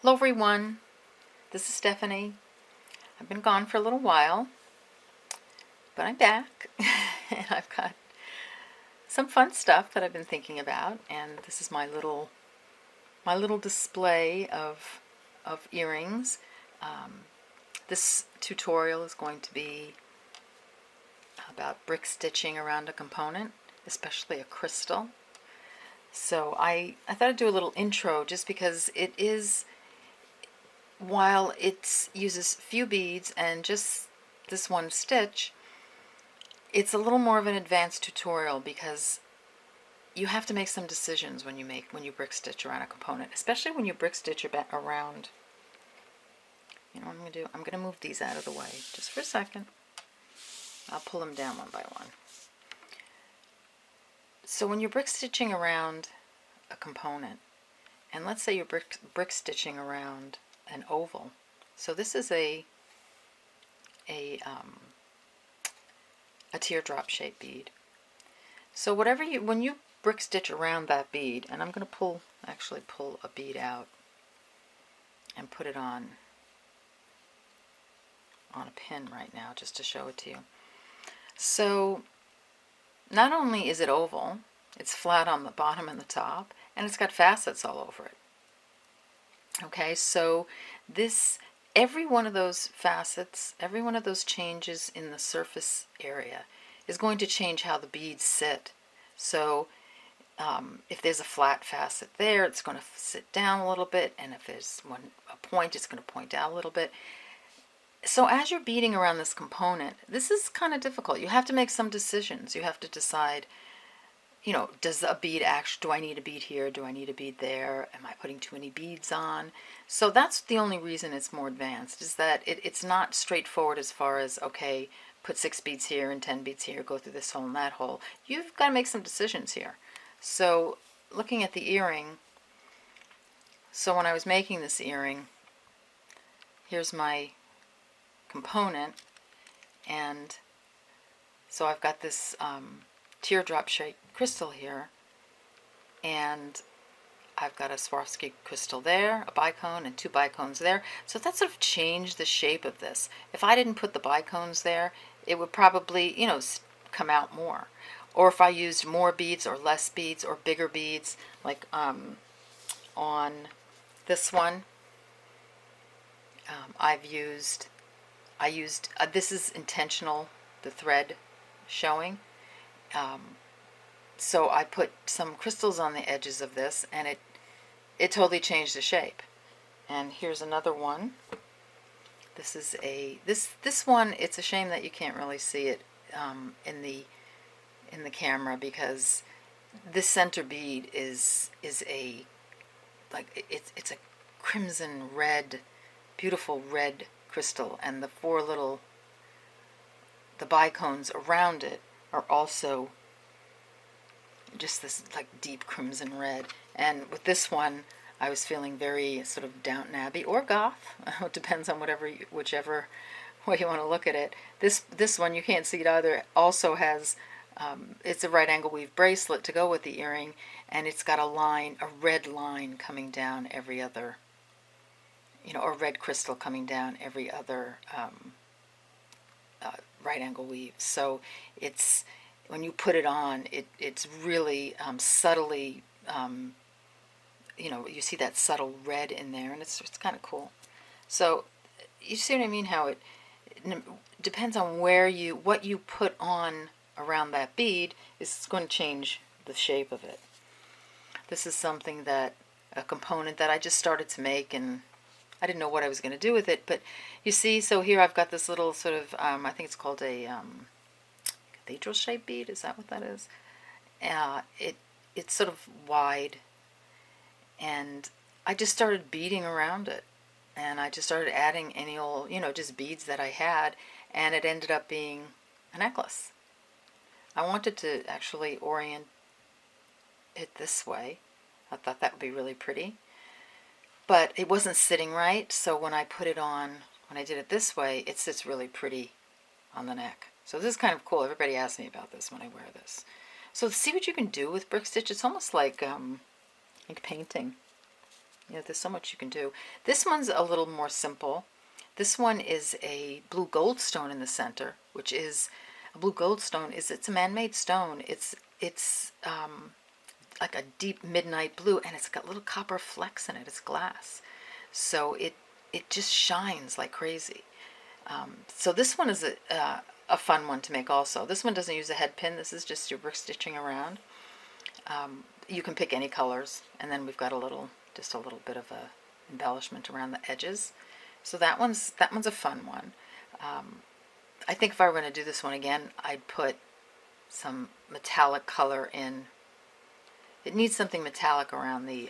Hello everyone, this is Stephanie. I've been gone for a little while, but I'm back and I've got some fun stuff that I've been thinking about, and this is my little display of earrings. This tutorial is going to be about brick stitching around a component, especially a crystal. So I thought I'd do a little intro just because it is, while it uses few beads and just this one stitch, it's a little more of an advanced tutorial because you have to make some decisions when you brick stitch around a component, especially when you brick stitch around. You know what I'm going to do? I'm going to move these out of the way just for a second. I'll pull them down one by one. So when you're brick stitching around a component, and let's say you're brick stitching around an oval. So this is a teardrop shaped bead. So when you brick stitch around that bead, and I'm going to actually pull a bead out and put it on a pin right now just to show it to you. So not only is it oval, it's flat on the bottom and the top, and it's got facets all over it. Okay, so every one of those facets, every one of those changes in the surface area is going to change how the beads sit. So if there's a flat facet there, it's going to sit down a little bit, and if there's a point, it's going to point out a little bit. So as you're beading around this component, this is kind of difficult. You have to make some decisions. You have to decide, does a bead do I need a bead here? Do I need a bead there? Am I putting too many beads on? So that's the only reason it's more advanced, is that it's not straightforward as far as, okay, put 6 beads here and 10 beads here, go through this hole and that hole. You've got to make some decisions here. So looking at the earring, so when I was making this earring, here's my component, and so I've got this teardrop shaped crystal here, and I've got a Swarovski crystal there, a bicone, and 2 bicones there. So that sort of changed the shape of this. If I didn't put the bicones there, it would probably, come out more. Or if I used more beads or less beads or bigger beads, like on this one, I used this is intentional, the thread showing. So I put some crystals on the edges of this, and it totally changed the shape. And here's another one. This is this one. It's a shame that you can't really see it in the camera, because this center bead is it's a crimson red, beautiful red crystal, and the bicones around it are also just this like deep crimson red. And with this one, I was feeling very sort of Downton Abbey or goth. It depends on whichever way you want to look at it. This one, you can't see it either, also has it's a right angle weave bracelet to go with the earring, and it's got a red line coming down every other, or red crystal coming down every other right angle weave. So it's, when you put it on, it's really subtly, you see that subtle red in there, and it's kind of cool. So you see what I mean, how it depends on what you put on around that bead is going to change the shape of it. This is a component that I just started to make, and I didn't know what I was going to do with it, but you see, so here I've got this little sort of, I think it's called a cathedral shaped bead. Is that what that is? It's sort of wide, and I just started beading around it, and I just started adding any old, just beads that I had, and it ended up being a necklace. I wanted to actually orient it this way. I thought that would be really pretty, but it wasn't sitting right, so when I put it on, when I did it this way, it sits really pretty on the neck. So this is kind of cool. Everybody asks me about this when I wear this. So see what you can do with brick stitch. It's almost like painting. You know, there's so much you can do. This one's a little more simple. This one is a blue goldstone in the center, which is a blue goldstone. It's a man-made stone. It's like a deep midnight blue, and it's got little copper flecks in it. It's glass, so it just shines like crazy. So this one is a fun one to make also. This one doesn't use a head pin. This is just your brick stitching around. You can pick any colors, and then we've got just a little bit of a embellishment around the edges. So that one's a fun one. I think if I were going to do this one again, I'd put some metallic color in. It needs something metallic around the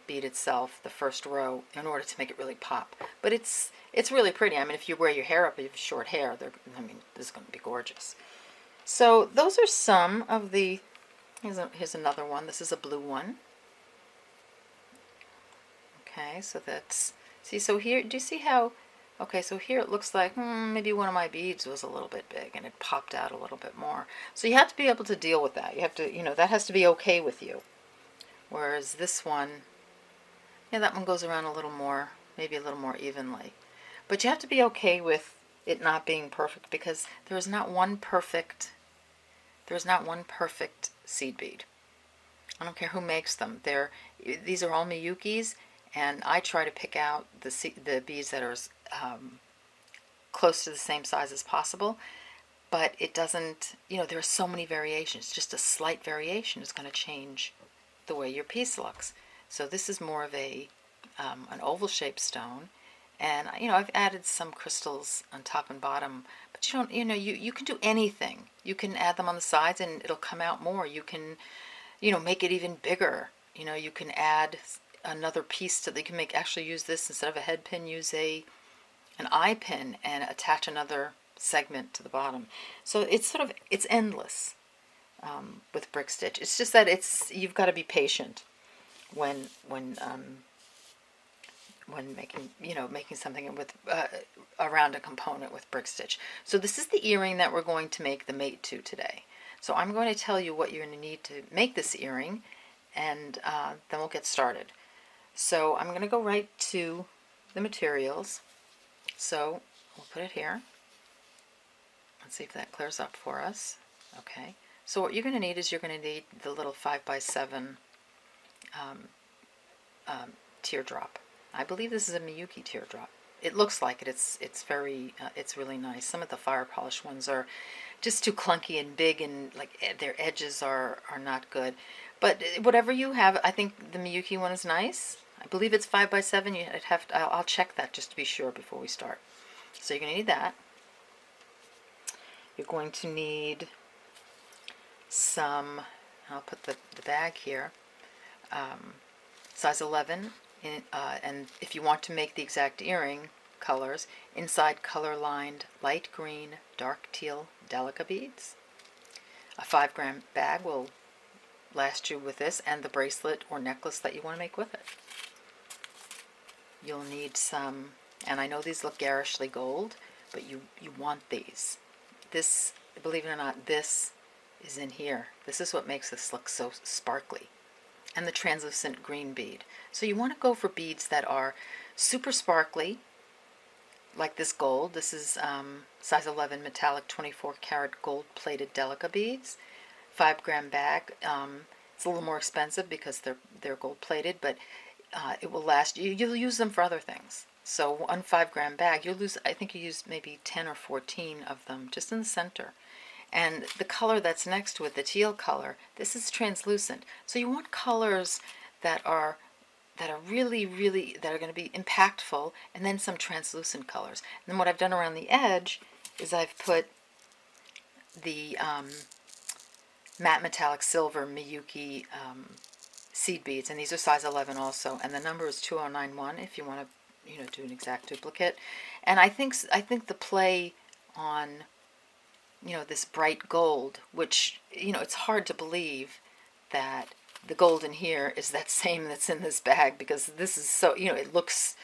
bead itself, the first row, in order to make it really pop. But it's really pretty. I mean, if you wear your hair up, if you have short hair, this is going to be gorgeous. So those are some of the. Here's another one. This is a blue one. Okay, so that's, see, so here, do you see how, okay, so here it looks like maybe one of my beads was a little bit big and it popped out a little bit more. So you have to be able to deal with that. You have to, that has to be okay with you. Whereas this one, yeah, that one goes around a little more, maybe a little more evenly. But you have to be okay with it not being perfect, because there is not one perfect seed bead. I don't care who makes them. These are all Miyukis, and I try to pick out the beads that are close to the same size as possible. But it doesn't, there are so many variations. Just a slight variation is going to change the way your piece looks. So this is more of an oval-shaped stone, and I've added some crystals on top and bottom. But you don't, you can do anything. You can add them on the sides, and it'll come out more. You can, make it even bigger. You can add another piece to. You can actually use this instead of a head pin. Use an eye pin and attach another segment to the bottom. So it's endless with brick stitch. It's just that you've got to be patient when making something with around a component with brick stitch. So this is the earring that we're going to make the mate to today. So I'm going to tell you what you're going to need to make this earring, and then we'll get started. So I'm going to go right to the materials. So we'll put it here. Let's see if that clears up for us. Okay. So what you're going to need is the little 5x7 teardrop. I believe this is a Miyuki teardrop. It looks like it. It's really nice. Some of the fire polish ones are just too clunky and big, and like their edges are not good. But whatever you have, I think the Miyuki one is nice. I believe it's 5x7. I'll check that just to be sure before we start. So you're going to need that. You're going to need some. I'll put the bag here. Size 11. And if you want to make the exact earring colors, inside color-lined light green, dark teal Delica beads. A 5-gram bag will last you with this and the bracelet or necklace that you want to make with it. You'll need some, and I know these look garishly gold, but you want these. This, believe it or not, this is in here. This is what makes this look so sparkly. And the translucent green bead. So you want to go for beads that are super sparkly, like this gold. This is size 11 metallic 24 karat gold plated Delica beads. 5-gram bag. It's a little more expensive because they're gold plated, but it will last. You'll use them for other things. So one 5-gram bag, I think you use maybe 10 or 14 of them just in the center. And the color that's next to it, the teal color, this is translucent. So you want colors that are really, really, that are going to be impactful, and then some translucent colors. And then what I've done around the edge is I've put the matte metallic silver Miyuki seed beads, and these are size 11 also, and the number is 2091 if you want to do an exact duplicate. And I think the play on this bright gold, which, it's hard to believe that the gold in here is that same that's in this bag, because this is so, it looks,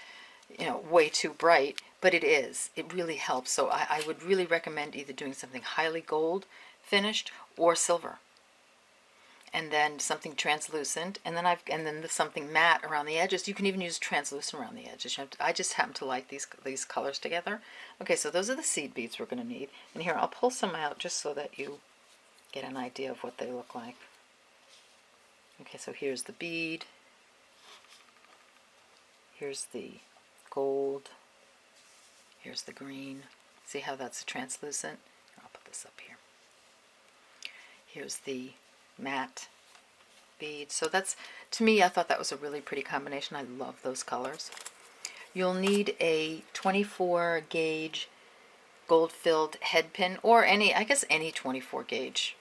way too bright, but it is. It really helps. So I would really recommend either doing something highly gold finished or silver. and then something translucent, and then something matte around the edges. You can even use translucent around the edges. I just happen to like these colors together. Okay, so those are the seed beads we're going to need. And here, I'll pull some out just so that you get an idea of what they look like. Okay, so here's the bead. Here's the gold. Here's the green. See how that's translucent? I'll put this up here. Here's the matte bead. So that's, to me, I thought that was a really pretty combination. I love those colors. You'll need a 24 gauge gold filled head pin, or I guess any 24 gauge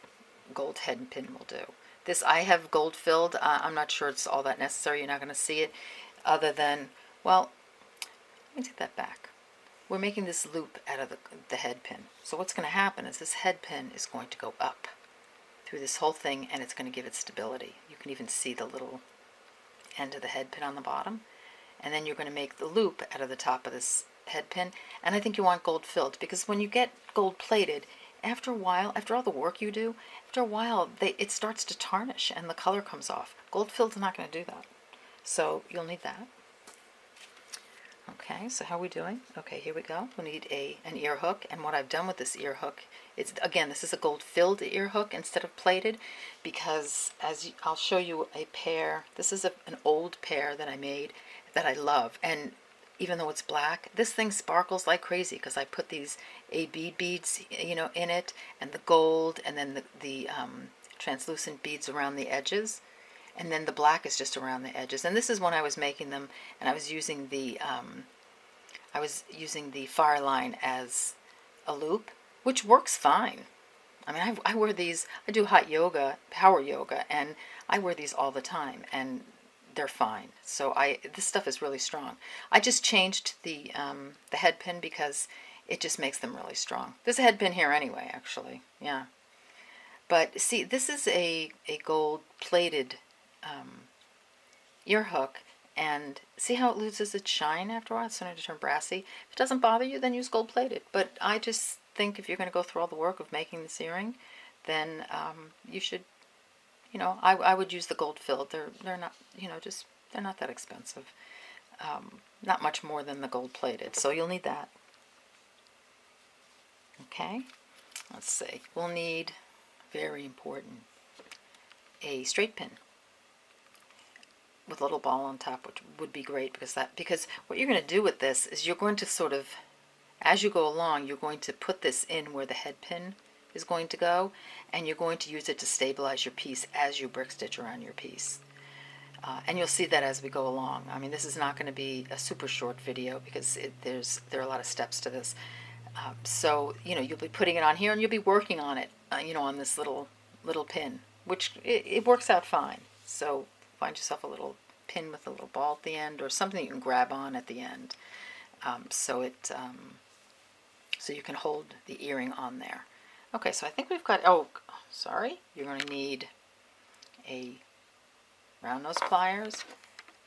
gold head pin will do. This I have gold filled. I'm not sure it's all that necessary. You're not going to see it other than, well, let me take that back. We're making this loop out of the head pin. So what's going to happen is this head pin is going to go up through this whole thing, and it's going to give it stability. You can even see the little end of the head pin on the bottom. And then you're going to make the loop out of the top of this head pin. And I think you want gold filled, because when you get gold plated, after a while, after all the work you do, after a while it starts to tarnish and the color comes off. Gold filled is not going to do that. So you'll need that. Okay, so how are we doing? Okay, here we go. We'll need an ear hook, and what I've done with this ear hook is, again, this is a gold filled ear hook instead of plated, because I'll show you a pair. This is an old pair that I made that I love, and even though it's black, this thing sparkles like crazy because I put these bead beads, in it, and the gold, and then the translucent beads around the edges. And then the black is just around the edges. And this is when I was making them, and I was using the fireline as a loop, which works fine. I mean, I wear these. I do hot yoga, power yoga, and I wear these all the time, and they're fine. So this stuff is really strong. I just changed the head pin because it just makes them really strong. There's a head pin here anyway, actually. Yeah. But see, this is a gold plated ear hook, and see how it loses its shine after a while? It's starting to turn brassy. If it doesn't bother you, then use gold plated. But I just think if you're going to go through all the work of making this earring, then you should, I would use the gold filled. They're not, they're not that expensive. Not much more than the gold plated. So you'll need that. Okay, let's see. We'll need, very important, a straight pin with a little ball on top, which would be great, because what you're going to do with this is you're going to sort of, as you go along, you're going to put this in where the head pin is going to go, and you're going to use it to stabilize your piece as you brick stitch around your piece. And you'll see that as we go along. I mean, this is not going to be a super short video because there are a lot of steps to this. So you'll be putting it on here, and you'll be working on it, on this little pin, which it works out fine. So find yourself a little pin with a little ball at the end, or something you can grab on at the end, so you can hold the earring on there. Okay, so I think we've got. Oh, sorry. You're going to need a round nose pliers.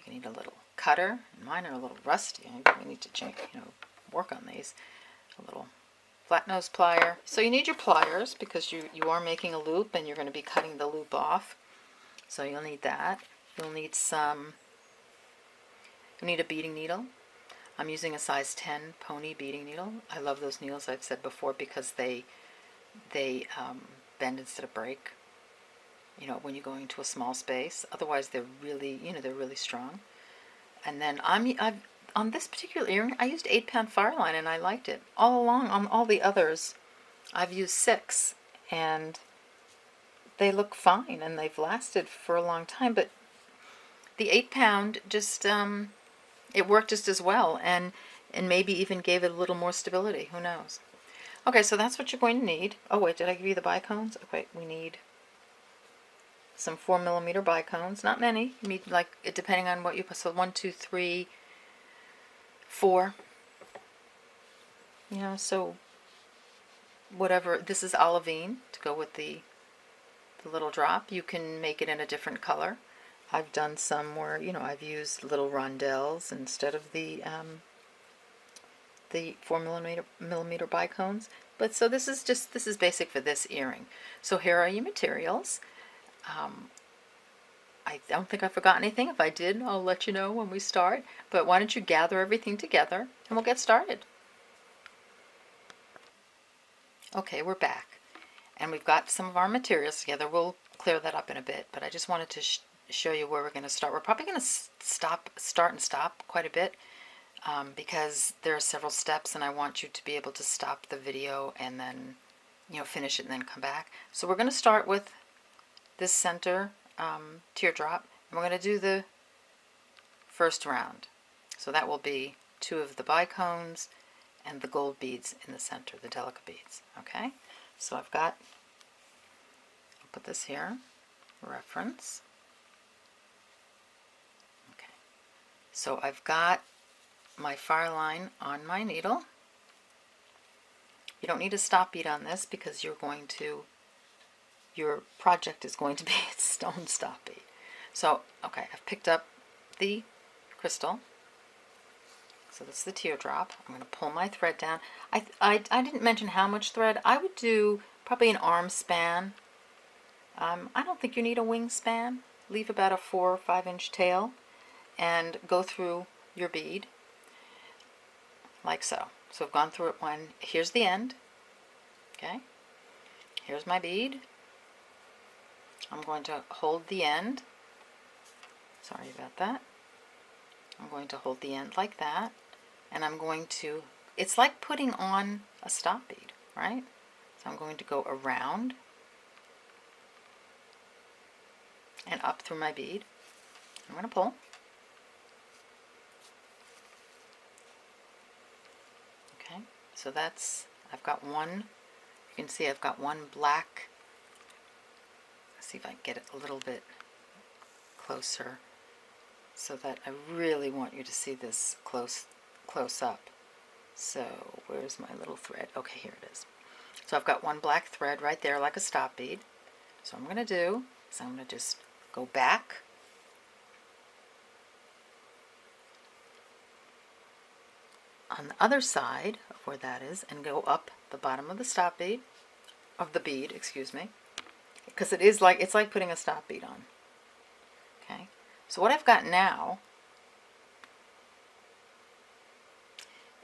You need a little cutter. Mine are a little rusty. We need to work on these. A little flat nose plier. So you need your pliers because you are making a loop, and you're going to be cutting the loop off. So you'll need that. You'll need a beading needle. I'm using a size 10 pony beading needle. I love those needles, I've said before, because they bend instead of break, when you're going to a small space. Otherwise, they're really, they're really strong. And then on this particular earring, I used 8-pound fireline, and I liked it. All along, on all the others, I've used 6, and they look fine, and they've lasted for a long time. But the 8-pound just, it worked just as well, and maybe even gave it a little more stability. Who knows? Okay, so that's what you're going to need. Oh wait, did I give you the bicones? Okay, we need some 4mm bicones. Not many. You need, like, it depending on what you put. So 1, 2, 3, 4. So whatever. This is Olivine to go with the little drop. You can make it in a different color. I've done some where, I've used little rondelles instead of the 4mm bicones. But so this is basic for this earring. So here are your materials. I don't think I forgot anything. If I did, I'll let you know when we start. But why don't you gather everything together and we'll get started. Okay, we're back. And we've got some of our materials together. We'll clear that up in a bit, but I just wanted to show you where we're going to start. We're probably going to start and stop quite a bit because there are several steps and I want you to be able to stop the video and then, finish it and then come back. So we're going to start with this center teardrop, and we're going to do the first round. So that will be 2 of the bicones and the gold beads in the center, the Delica beads. Okay, so I'll put this here, reference. Okay, so I've got my fireline on my needle. You don't need a stop bead on this because your project is going to be a stone stop bead. So, okay, I've picked up the crystal. So that's the teardrop. I'm going to pull my thread down. I didn't mention how much thread. I would do probably an arm span. I don't think you need a wingspan. Leave about a 4 or 5 inch tail and go through your bead like so. So I've gone through it one. Here's the end. Okay. Here's my bead. I'm going to hold the end. Sorry about that. I'm going to hold the end like that. And I'm going to, it's like putting on a stop bead, right? So I'm going to go around and up through my bead. I'm going to pull. Okay, so I've got one, you can see I've got one black. Let's see if I can get it a little bit closer so that I really want you to see this close up. So where's my little thread? Okay, here it is. So I've got one black thread right there like a stop bead. So I'm going to do is I'm going to just go back on the other side of where that is and go up the bottom of the stop bead, of the bead, excuse me, because it's like putting a stop bead on. Okay, so what I've got now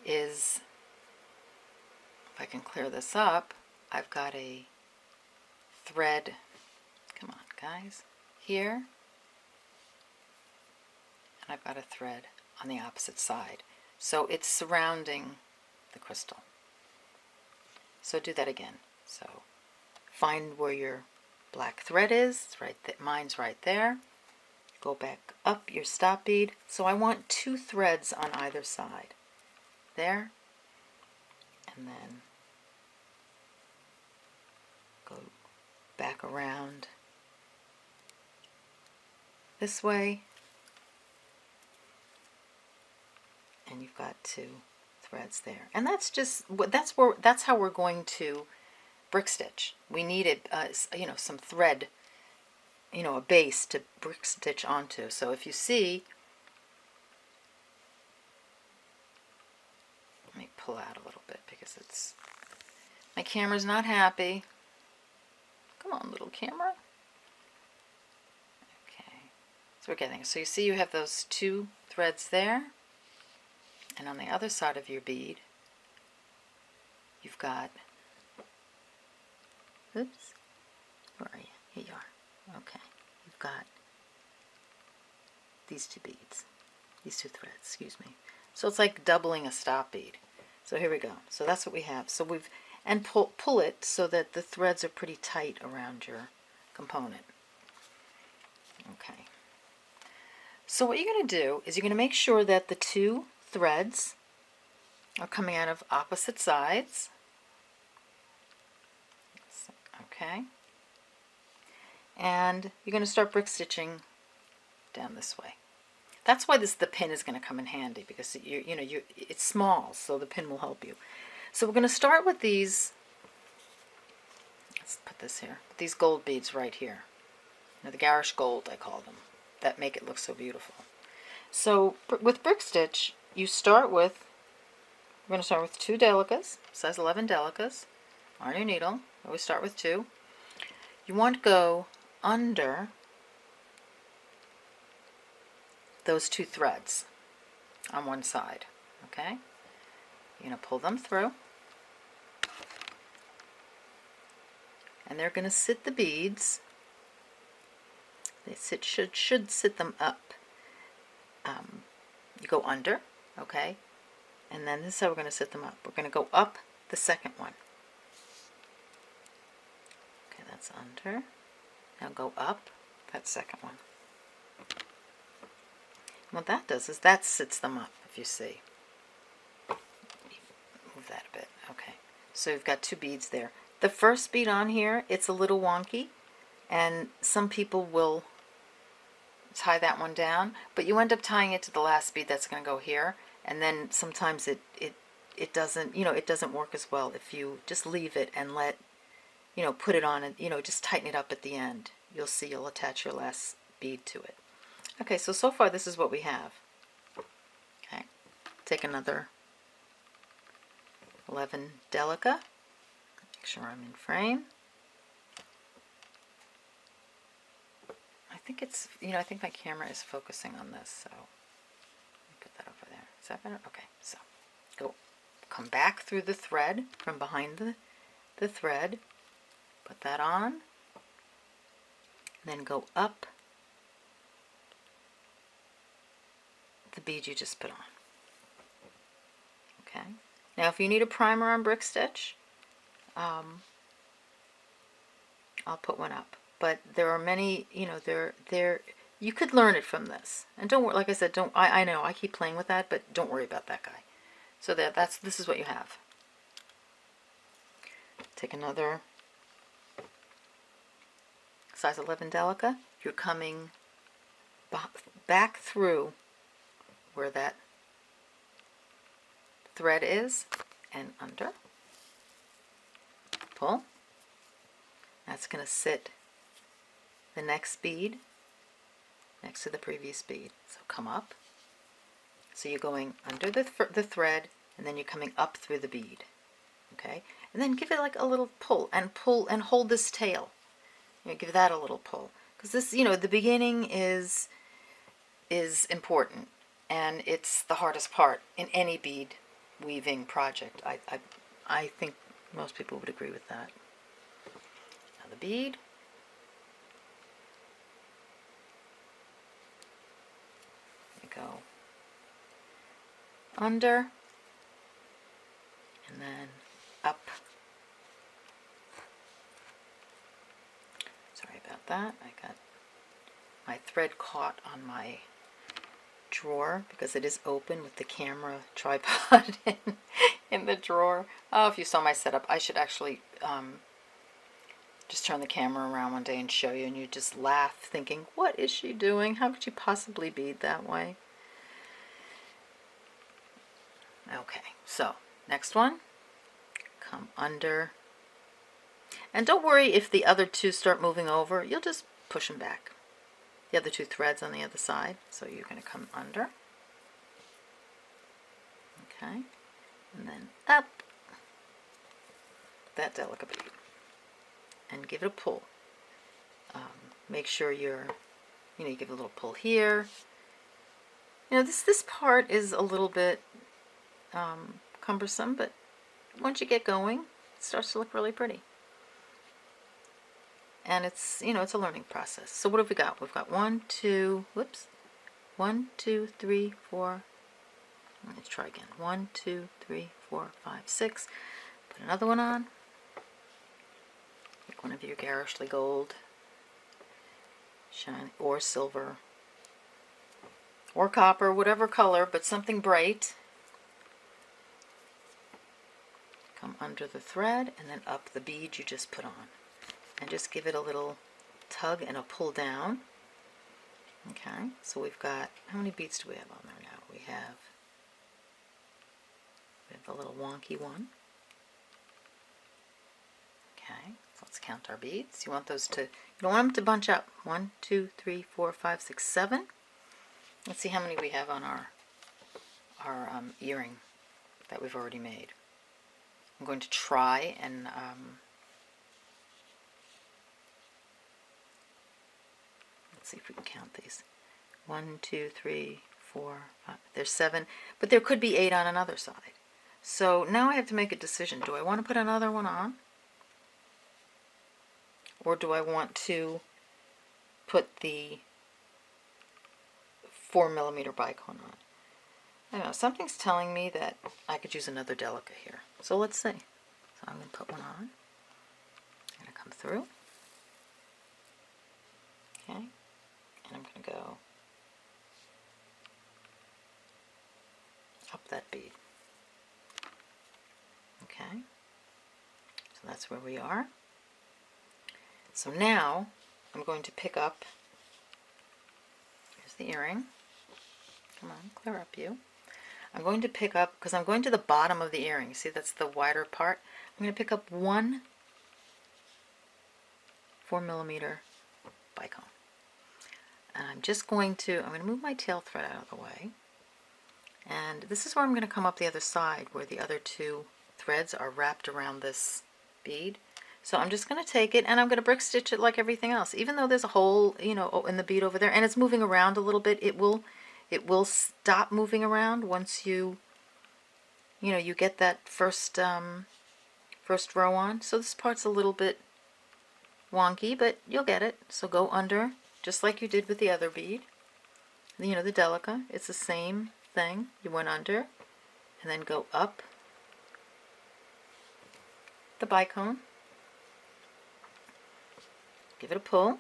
is, if I can clear this up, I've got a thread, come on guys, here, and I've got a thread on the opposite side. So it's surrounding the crystal. So do that again. So find where your black thread is. It's right there. Mine's right there. Go back up your stop bead. So I want 2 threads on either side. There. And then go back around this way. And you've got 2 threads there, and that's how we're going to brick stitch. We needed some thread, a base to brick stitch onto. So if you see, let me pull out a little bit because my camera's not happy. Come on, little camera. Okay, so we're getting, so you see you have those 2 threads there. And on the other side of your bead, you've got, oops, where are you? Here you are. Okay, you've got these 2 beads, these 2 threads, excuse me. So it's like doubling a stop bead. So here we go. So that's what we have. So and pull it so that the threads are pretty tight around your component. Okay. So what you're going to do is you're going to make sure that the 2 threads are coming out of opposite sides. Okay, and you're going to start brick stitching down this way. That's why the pin is going to come in handy, because it's small, so the pin will help you. So we're going to start with these. Let's put this here. These gold beads right here. The garish gold, I call them, that make it look so beautiful. So with brick stitch, we're going to start with 2 Delicas, size 11 Delicas, on your needle. Always start with 2. You want to go under those two threads on one side, okay? You're going to pull them through, and they're going to sit the beads. They should sit them up. You go under, okay? And then this is how we're going to sit them up. We're going to go up the second one. Okay, that's under. Now go up that second one. What that does is that sits them up, if you see. Move that a bit. Okay. So you've got two beads there. The first bead on here, it's a little wonky, and some people will tie that one down, but you end up tying it to the last bead that's going to go here, and then sometimes it doesn't, it doesn't work as well if you just leave it and let, put it on and, just tighten it up at the end. You'll see you'll attach your last bead to it. Okay, so far this is what we have. Okay, take another 11 Delica. Make sure I'm in frame. I think it's, I think my camera is focusing on this, so let me put that over there. Is that better? Okay, so come back through the thread from behind the thread, put that on, then go up the bead you just put on. Okay, now if you need a primer on brick stitch, I'll put one up. But there are many, you could learn it from this. And don't worry, like I said, I know I keep playing with that, but don't worry about that guy. So this is what you have. Take another size 11 Delica. You're coming back through where that thread is and under. Pull. That's going to sit the next bead next to the previous bead. So come up. So you're going under the thread, and then you're coming up through the bead. Okay? And then give it like a little pull and hold this tail. Give that a little pull. Because this, the beginning is important, and it's the hardest part in any bead weaving project. I think most people would agree with that. Now the bead. Go under and then up. Sorry about that. I got my thread caught on my drawer because it is open with the camera tripod in the drawer. Oh, if you saw my setup, I should actually just turn the camera around one day and show you, and you just laugh thinking, what is she doing? How could she possibly bead that way? Okay, so next one, come under, and don't worry if the other two start moving over, you'll just push them back. The other two threads on the other side, so you're going to come under, okay, and then up that Delica bead, and give it a pull. Make sure you give it a little pull here. This part is a little bit cumbersome, but once you get going, it starts to look really pretty. And it's, it's a learning process. So what have we got? We've got 1, 2, 3, 4. Let's try again. 1, 2, 3, 4, 5, 6. Put another one on. Pick one of your garishly gold, shiny, or silver, or copper, whatever color, but something bright. Come under the thread and then up the bead you just put on. And just give it a little tug and a pull down. Okay, so we've got, how many beads do we have on there now? We have the little wonky one. Okay, so let's count our beads. You want those to, you don't want them to bunch up. 1, 2, 3, 4, 5, 6, 7. Let's see how many we have on our earring that we've already made. I'm going to try and Let's see if we can count these. 1, 2, 3, 4, 5. There's 7, but there could be 8 on another side. So now I have to make a decision. Do I want to put another one on? Or do I want to put the 4mm bicone on? I don't know, something's telling me that I could use another Delica here. So let's see. So I'm going to put one on. I'm going to come through. Okay. And I'm going to go up that bead. Okay. So that's where we are. So now I'm going to pick up, here's the earring. Come on, clear up you. I'm going to pick up, because I'm going to the bottom of the earring. See, that's the wider part. I'm going to pick up one 4mm bicone. And I'm just going to, I'm going to move my tail thread out of the way. And this is where I'm going to come up the other side, where the other 2 threads are wrapped around this bead. So I'm just going to take it and I'm going to brick stitch it like everything else. Even though there's a hole, you know, in the bead over there and it's moving around a little bit, it will stop moving around once you get that first row on. So this part's a little bit wonky, but you'll get it. So go under, just like you did with the other bead. You know, the Delica, it's the same thing. You went under and then go up the bicone. Give it a pull.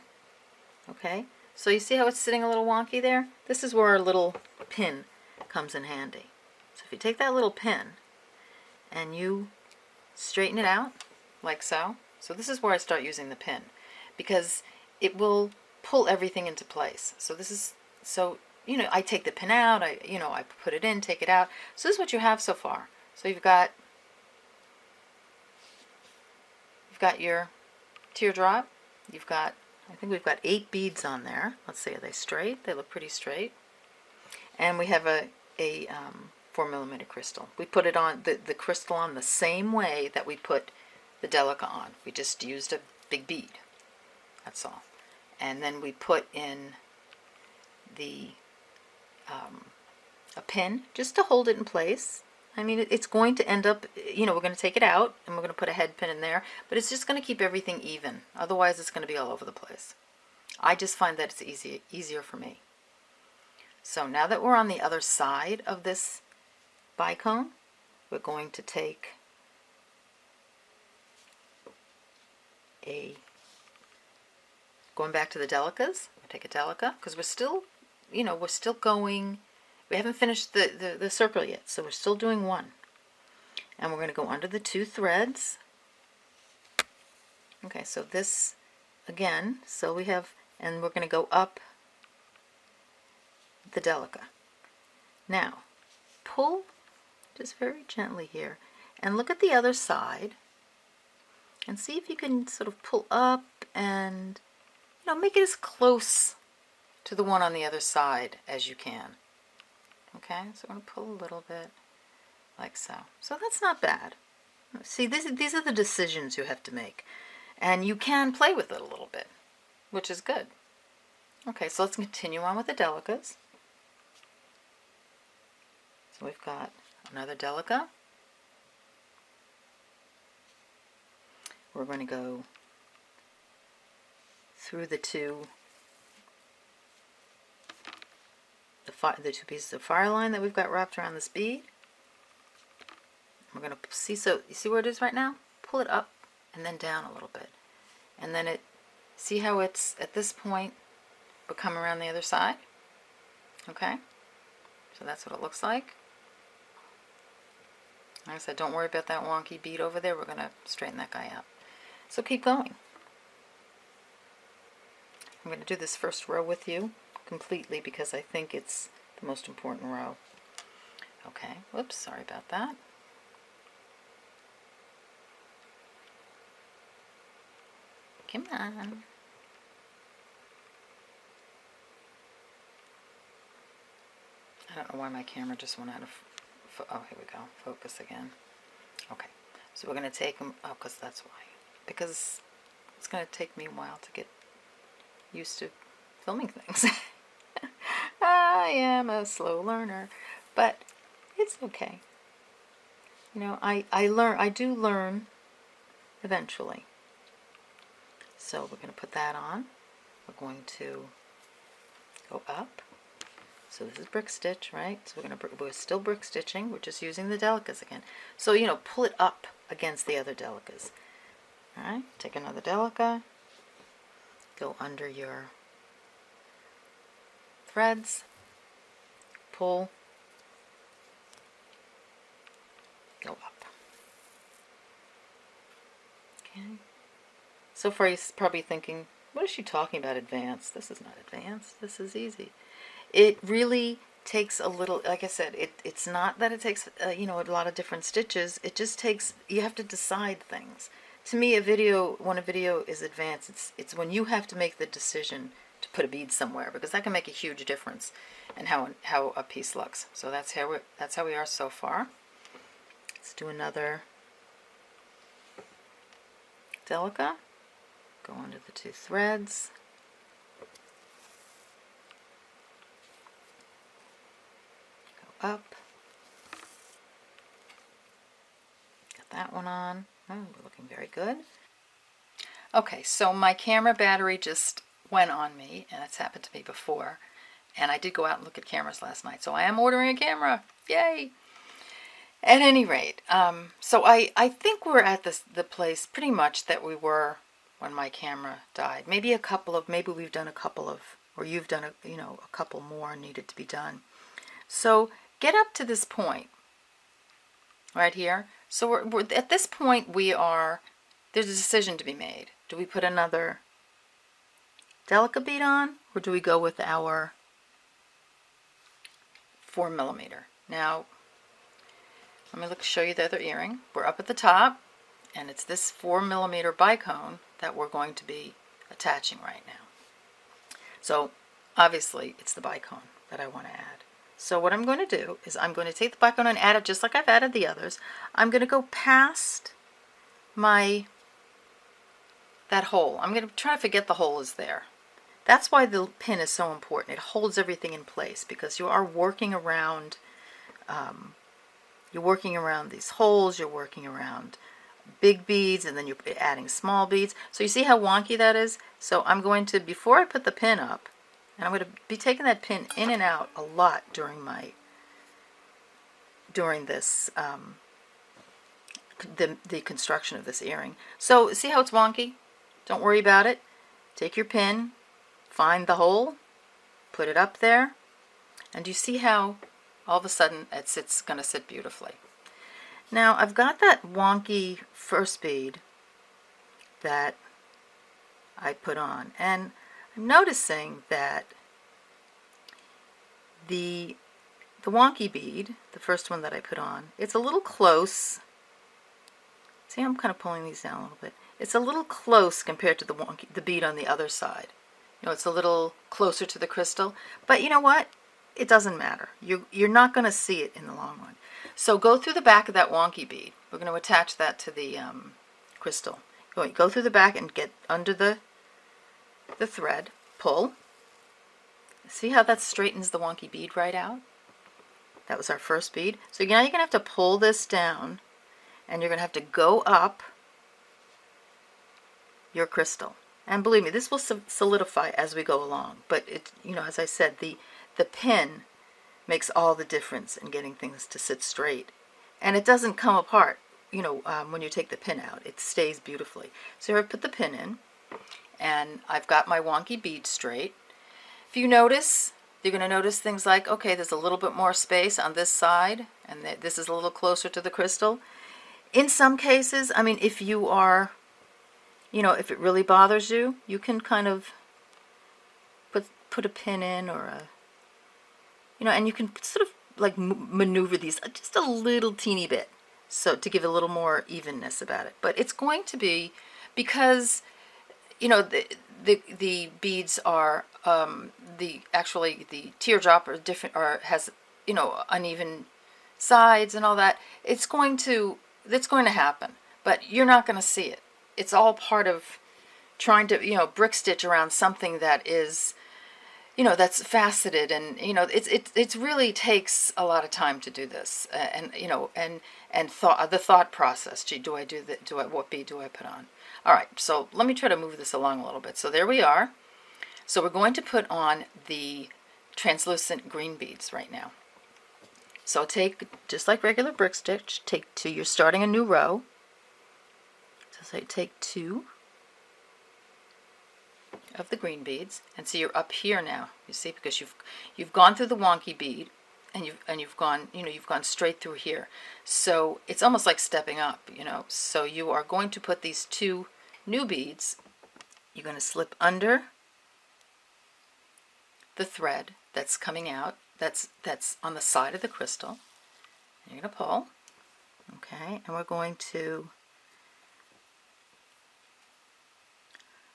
Okay, so you see how it's sitting a little wonky there? This is where our little pin comes in handy. So if you take that little pin and you straighten it out like so. So this is where I start using the pin, because it will pull everything into place. So this is, so you know, I take the pin out, I put it in, take it out. So this is what you have so far. So you've got your teardrop. You've got, I think we've got 8 beads on there. Let's see, are they straight? They look pretty straight. And we have a 4mm crystal. We put it on, the crystal on the same way that we put the Delica on. We just used a big bead. That's all. And then we put in the a pin just to hold it in place. I mean, it's going to end up, you know, we're going to take it out and we're going to put a head pin in there, but it's just going to keep everything even. Otherwise, it's going to be all over the place. I just find that it's easier for me. So now that we're on the other side of this bicone, we're going to take going back to the Delicas. We'll take a Delica, because we're still, you know, we're still going. We haven't finished the circle yet, so we're still doing 1. And we're going to go under the 2 threads. Okay, so this, again, so we have, and we're going to go up the Delica. Now, pull just very gently here, and look at the other side, and see if you can sort of pull up and, you know, make it as close to the one on the other side as you can. Okay, so I'm going to pull a little bit like so. So that's not bad. See, these are the decisions you have to make. And you can play with it a little bit, which is good. Okay, so let's continue on with the Delicas. So we've got another Delica. We're going to go through the 2 pieces of fireline that we've got wrapped around this bead. We're going to see, so you see where it is right now? Pull it up and then down a little bit. And then see how it's, at this point, will come around the other side? Okay? So that's what it looks like. Like I said, don't worry about that wonky bead over there. We're going to straighten that guy out. So keep going. I'm going to do this first row with you completely because I think it's the most important row. Okay, whoops, sorry about that. Come on. I don't know why my camera just went out of, oh, here we go, focus again. Okay, so we're going to take them, oh, because that's why. Because it's going to take me a while to get used to filming things. I am a slow learner, but it's okay. You know, I do learn eventually. So we're going to put that on. We're going to go up. So this is brick stitch, right? So we're still brick stitching. We're just using the Delicas again. So, you know, pull it up against the other Delicas. All right, take another Delica, go under your threads, pull, go up. Okay. So far you're probably thinking, what is she talking about advanced? This is not advanced. This is easy. It really takes a little, like I said, it's not that it takes, you know, a lot of different stitches. It just takes, you have to decide things. To me, when a video is advanced, it's when you have to make the decision to put a bead somewhere, because that can make a huge difference in how a piece looks. So that's how we are so far. Let's do another Delica. Go under the two threads. Go up. Got that one on. Oh, we're looking very good. Okay, so my camera battery just went on me, and it's happened to me before. And I did go out and look at cameras last night, so I am ordering a camera. Yay! At any rate, so I think we're at the place pretty much that we were when my camera died. Maybe we've done a couple of, or you've done a couple more needed to be done. So get up to this point right here. So we're at this point, there's a decision to be made. Do we put another Delica bead on, or do we go with our 4mm? Now, let me show you the other earring. We're up at the top, and it's this 4mm bicone that we're going to be attaching right now. So obviously it's the bicone that I want to add. So what I'm going to do is I'm going to take the bicone and add it just like I've added the others. I'm going to go past that hole. I'm going to try to forget the hole is there. That's why the pin is so important. It holds everything in place, because you are working around these holes, you're working around big beads, and then you're adding small beads. So you see how wonky that is? So I'm going to, before I put the pin up, and I'm going to be taking that pin in and out a lot during this the construction of this earring. So see how it's wonky? Don't worry about it. Take your pin, find the hole, put it up there, and you see how all of a sudden it's going to sit beautifully. Now I've got that wonky first bead that I put on, and I'm noticing that the wonky bead, the first one that I put on, it's a little close. See, I'm kind of pulling these down a little bit. It's a little close compared to the bead on the other side. You know, it's a little closer to the crystal, but you know what? It doesn't matter. You're not going to see it in the long run. So go through the back of that wonky bead. We're going to attach that to the crystal. Go through the back and get under the thread. Pull. See how that straightens the wonky bead right out? That was our first bead. So now you're going to have to pull this down, and you're going to have to go up your crystal. And believe me, this will solidify as we go along. But it, you know, as I said, the pin makes all the difference in getting things to sit straight, and it doesn't come apart. You know, when you take the pin out, it stays beautifully. So here I put the pin in, and I've got my wonky bead straight. If you notice, you're going to notice things like, okay, there's a little bit more space on this side, and this is a little closer to the crystal. In some cases, I mean, if you are, you know, if it really bothers you, you can kind of put a pin in, or a, you know, and you can sort of like maneuver these just a little teeny bit, so to give a little more evenness about it. But it's going to be, because, you know, the beads are the teardrop are different, or has, you know, uneven sides and all that. It's going to happen, but you're not going to see it. It's all part of trying to, you know, brick stitch around something that is, that's faceted, and it's really takes a lot of time to do this, and the thought process. Gee, do I do that? What bead do I put on? All right, so let me try to move this along a little bit. So there we are. So we're going to put on the translucent green beads right now. So take, just like regular brick stitch, take two. You're starting a new row. So say take 2 of the green beads, and so you're up here now. You see, because you've gone through the wonky bead, and you've gone straight through here. So it's almost like stepping up, So you are going to put these 2 new beads. You're going to slip under the thread that's coming out. That's on the side of the crystal. You're going to pull, okay, and we're going to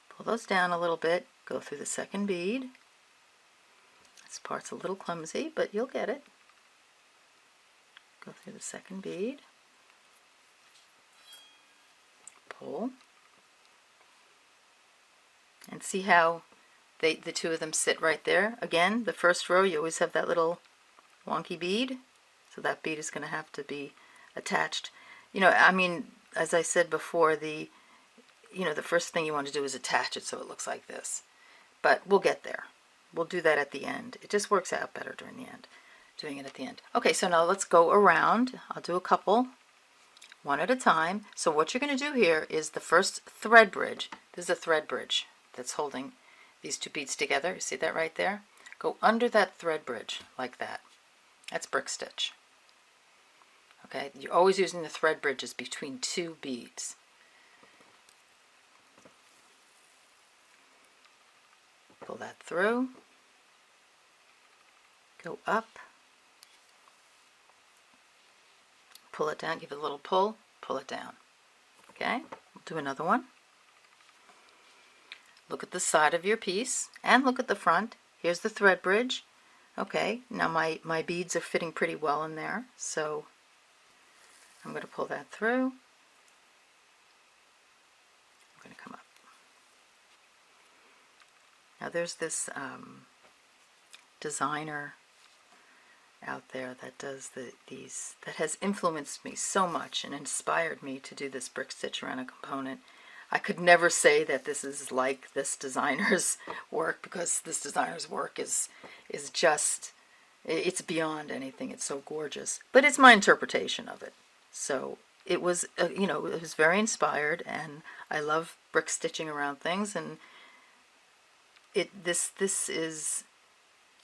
pull those down a little bit, go through the second bead. This part's a little clumsy, but you'll get it. Go through the second bead, pull, and see how the 2 of them sit right there. Again, the first row, you always have that little wonky bead, so that bead is going to have to be attached. As I said before, the first thing you want to do is attach it so it looks like this. But we'll get there. We'll do that at the end. It just works out better during the end, doing it at the end. Okay, so now let's go around. I'll do a couple, one at a time. So what you're going to do here is the first thread bridge. This is a thread bridge that's holding these 2 beads together. You see that right there? Go under that thread bridge like that. That's brick stitch. Okay, you're always using the thread bridges between 2 beads. Pull that through, go up, pull it down, give it a little pull it down. Okay, we'll do another one. Look at the side of your piece and look at the front. Here's the thread bridge. Okay, now my beads are fitting pretty well in there, so I'm going to pull that through. I'm going to come up. Now there's this designer out there that does these, that has influenced me so much and inspired me to do this brick stitch around a component. I could never say that this is like this designer's work, because this designer's work is just, it's beyond anything. It's so gorgeous, but it's my interpretation of it. So it was, it was very inspired, and I love brick stitching around things, and this is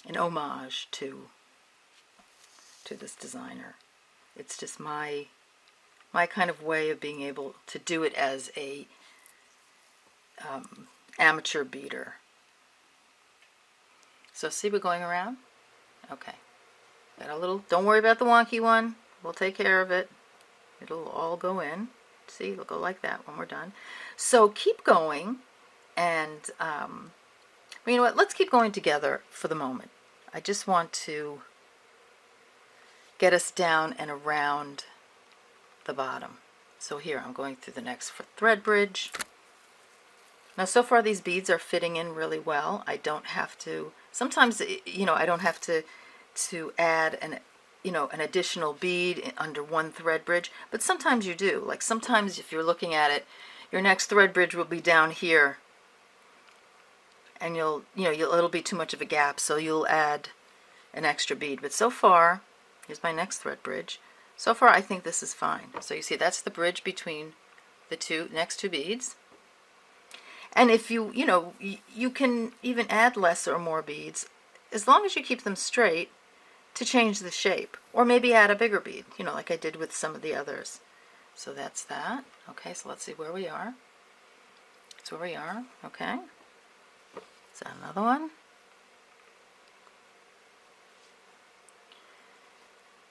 an homage to this designer. It's just my kind of way of being able to do it as a amateur beader. So see, we're going around. Okay, got a little. Don't worry about the wonky one. We'll take care of it. It'll all go in. See, it'll go like that when we're done. So keep going, and you know what? Let's keep going together for the moment. I just want to get us down and around the bottom. So here I'm going through the next thread bridge. Now so far these beads are fitting in really well. I don't have to, sometimes, I don't have to add an additional bead under one thread bridge, but sometimes you do. Like sometimes if you're looking at it, your next thread bridge will be down here, and it'll be too much of a gap, so you'll add an extra bead. But so far, here's my next thread bridge. So far I think this is fine. So you see that's the bridge between the next two beads. And if you can even add less or more beads, as long as you keep them straight, to change the shape. Or maybe add a bigger bead, like I did with some of the others. So that's that. Okay, so let's see where we are. That's where we are, okay. Is that another one?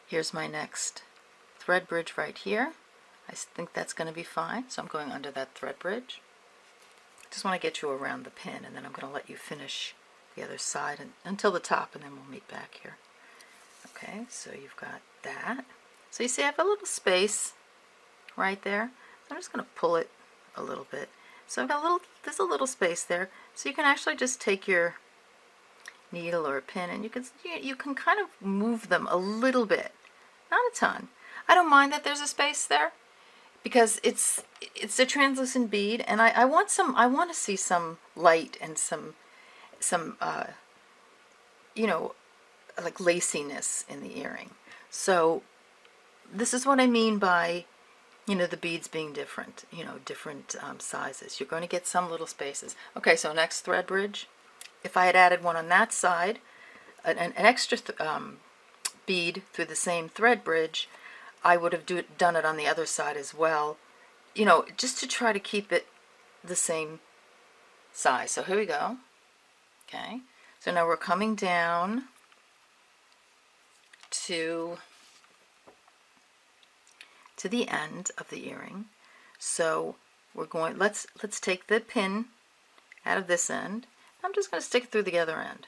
Here's my next thread bridge right here. I think that's going to be fine, so I'm going under that thread bridge. Just want to get you around the pin, and then I'm going to let you finish the other side until the top, and then we'll meet back here. Okay, so you've got that. So you see I have a little space right there. I'm just going to pull it a little bit. So I've got there's a little space there. So you can actually just take your needle or a pin, and you can kind of move them a little bit, not a ton. I don't mind that there's a space there because it's a translucent bead, and I want to see some light and some you know, like laciness in the earring. So this is what I mean by, you know, the beads being different, you know, different sizes. You're going to get some little spaces. Okay, so next thread bridge. If I had added one on that side, an extra bead through the same thread bridge, I would have done it on the other side as well, you know, just to try to keep it the same size. So here we go. Okay, so now we're coming down to the end of the earring. So we're going, let's take the pin out of this end. I'm just going to stick it through the other end,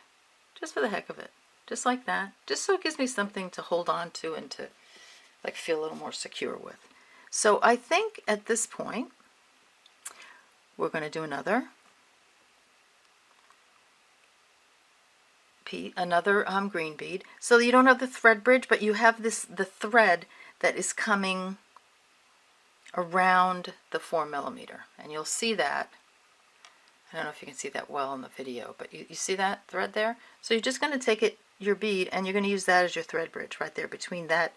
just for the heck of it, just like that, just so it gives me something to hold on to and to like feel a little more secure with. So I think at this point we're going to do another green bead. So you don't have the thread bridge, but you have the thread that is coming around the 4mm, and you'll see that. I don't know if you can see that well in the video, but you see that thread there? So you're just going to take your bead, and you're going to use that as your thread bridge right there between that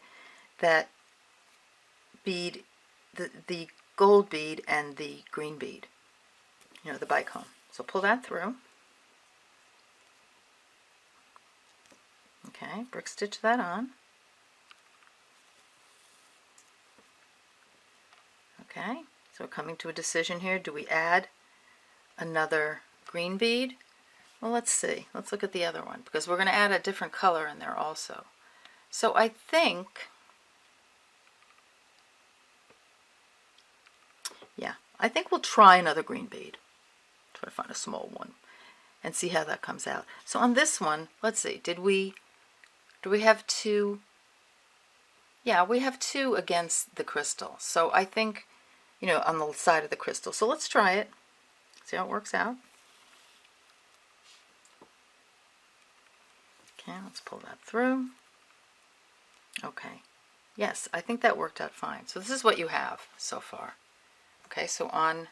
bead, the gold bead and the green bead, you know, the bicone. So pull that through. Okay, brick stitch that on. Okay, so we're coming to a decision here. Do we add another green bead? Well, let's see. Let's look at the other one, because we're going to add a different color in there also. So I think, yeah, I think we'll try another green bead. Try to find a small one and see how that comes out. So on this one, let's see, do we have two? Yeah, we have two against the crystal. So I think, you know, on the side of the crystal. So let's try it. See how it works out. Okay, let's pull that through. Okay. Yes, I think that worked out fine. So this is what you have so far. Okay, so on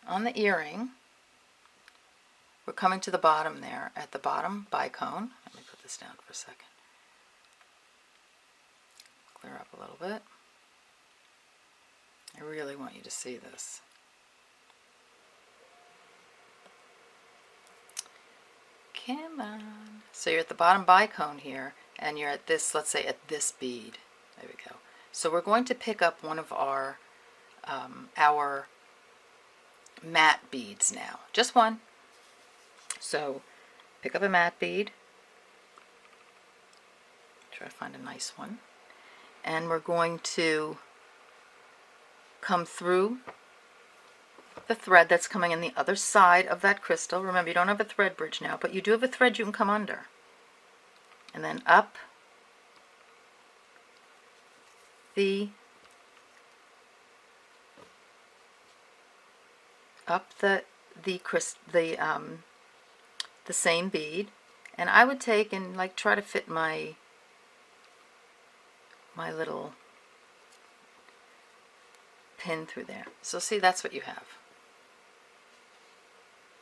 the earring, we're coming to the bottom there. At the bottom, bicone. Let me put this down for a second. Clear up a little bit. I really want you to see this. Come on. So you're at the bottom bicone here, and you're at this, let's say at this bead. There we go. So we're going to pick up one of our matte beads now. Just one. So pick up a matte bead. Try to find a nice one. And we're going to come through the thread that's coming in the other side of that crystal. Remember, you don't have a thread bridge now, but you do have a thread you can come under. And then up the same bead, and I would take and like try to fit my little pin through there. So see, that's what you have.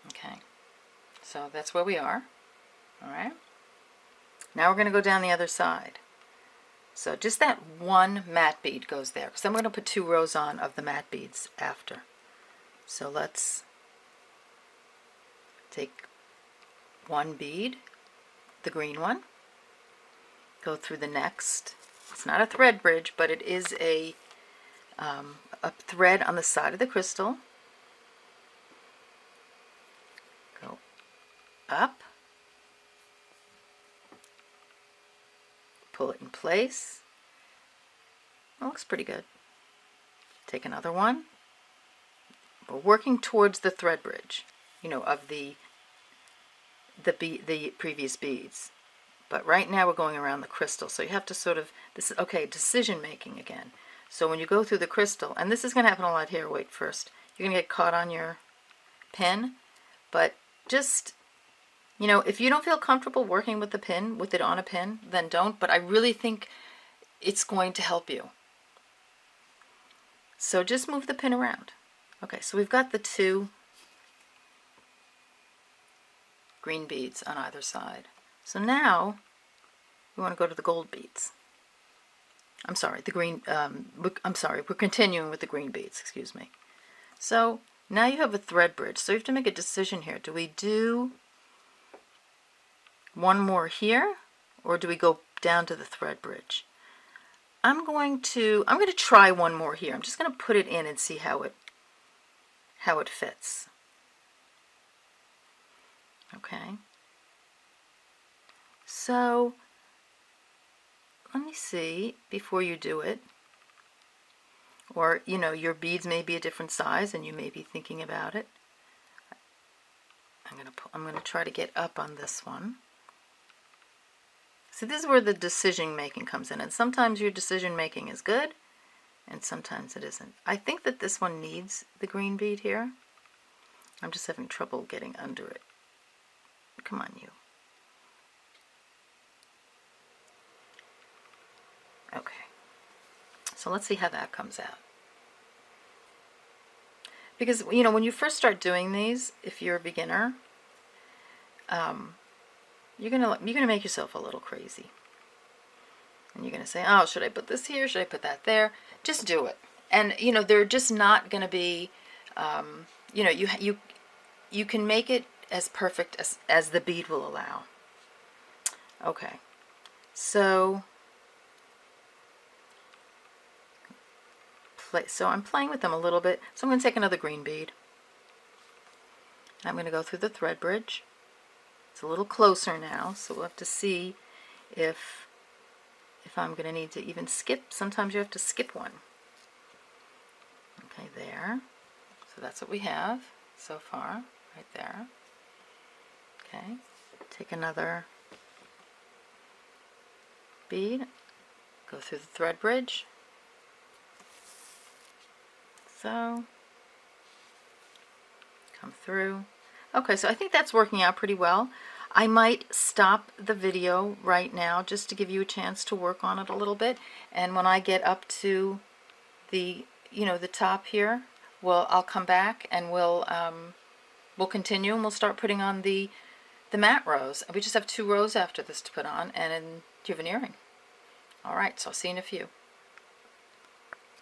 Okay, so that's where we are. All right, now we're going to go down the other side. So just that one matte bead goes there, because I'm going to put 2 rows on of the matte beads after. So let's take one bead, the green one, go through the next. It's not a thread bridge, but it is a thread on the side of the crystal. Go up, pull it in place. It looks pretty good. Take another one. We're working towards the thread bridge, you know, of the previous beads. But right now we're going around the crystal, so you have to sort of, this is, okay, decision making again. So when you go through the crystal, and this is going to happen a lot here, wait first, you're going to get caught on your pin, but just, You know, if you don't feel comfortable working with the pin, with it on a pin, then don't, but I really think it's going to help you. So just move the pin around. Okay, so we've got the 2 green beads on either side. So now we want to go to the gold beads. I'm sorry, the green, we're continuing with the green beads, excuse me. So now you have a thread bridge, so you have to make a decision here. Do we do one more here, or do we go down to the thread bridge? I'm going to try one more here. I'm just going to put it in and see how it fits. Okay. So let me see before you do it. Or, you know, your beads may be a different size and you may be thinking about it. I'm going to try to get up on this one. So this is where the decision making comes in, and sometimes your decision making is good and sometimes it isn't. I think that this one needs the green bead here. I'm just having trouble getting under it. Come on, you. Okay. So let's see how that comes out. Because, you know, when you first start doing these, if you're a beginner, you're gonna make yourself a little crazy. And you're gonna say, oh, should I put this here? Should I put that there? Just do it. And, you know, they're just not gonna be, you know, you can make it as perfect as the bead will allow. Okay. So I'm playing with them a little bit. So I'm going to take another green bead. I'm going to go through the thread bridge. It's a little closer now, so we'll have to see if I'm going to need to even skip. Sometimes you have to skip one. Okay, there. So that's what we have so far, right there. Okay, take another bead, go through the thread bridge. So, come through. Okay, so I think that's working out pretty well. I might stop the video right now just to give you a chance to work on it a little bit. And when I get up to the, you know, the top here, well, I'll come back and we'll continue and we'll start putting on the matte rows. We just have 2 rows after this to put on, and then you have an earring. All right, so I'll see you in a few.